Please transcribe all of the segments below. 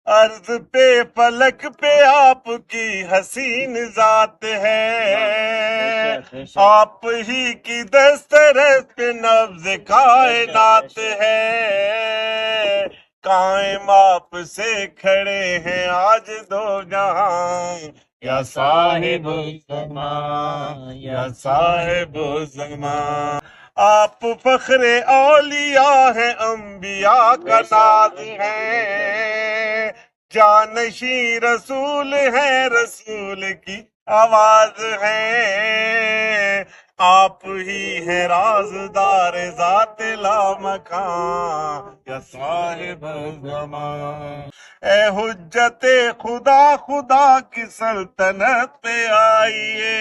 عرض پہ فلک پہ آپ کی حسین ذات ہے، آپ ہی کی دسترس پہ نبض کائنات ہے، قائم آپ سے کھڑے ہیں آج دو جہاں، یا صاحب الزمان یا صاحب الزمان۔ آپ فخر اولیاء ہیں، انبیاء کا ناز ہے، جانشین رسول ہیں، رسول کی آواز ہے، آپ ہی ہیں رازدار ذات لامکان، یا صاحب الزمان۔ اے حجت خدا، خدا کی سلطنت پہ آئیے،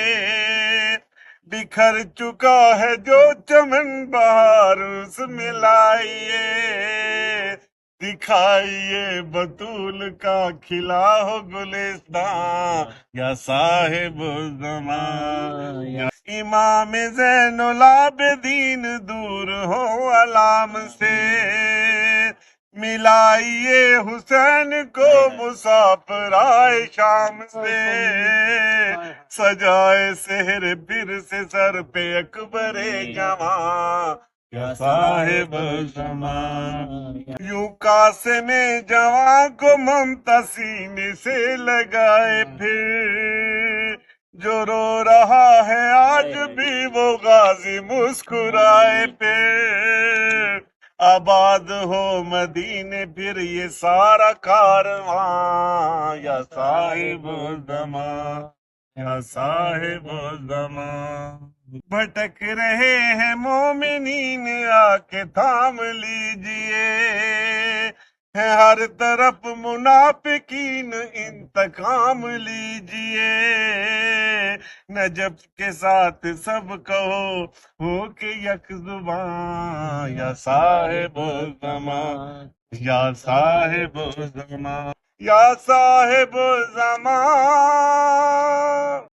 بکھر چکا ہے جو چمن بہار اس میں لائیے، دکھائیے بطول کا کھلا ہو گلستان، یا صاحب الزمان۔ یا امام زین العابدین دور ہو علام سے، ملائیے حسین کو مسافرائے شام سے، سجائے سحر پھر سے سر پہ اکبر جوان، یا صاحب الزمان۔ یوں کاسے میں جوان کو ممتا سینے سے لگائے پھر، جو رو رہا ہے آج بھی وہ غازی مسکرائے پھر، آباد ہو مدینے پھر یہ سارا کارواں، یا صاحب الزمان یا صاحب الزمان۔ بھٹک رہے ہیں مومنین آ کے تھام لیجئے، ہے ہر طرف منافقین انتقام لیجئے، نجف کے ساتھ سب کہو ہو کے یک زبان، یا صاحب الزمان یا صاحب الزمان یا صاحب الزمان۔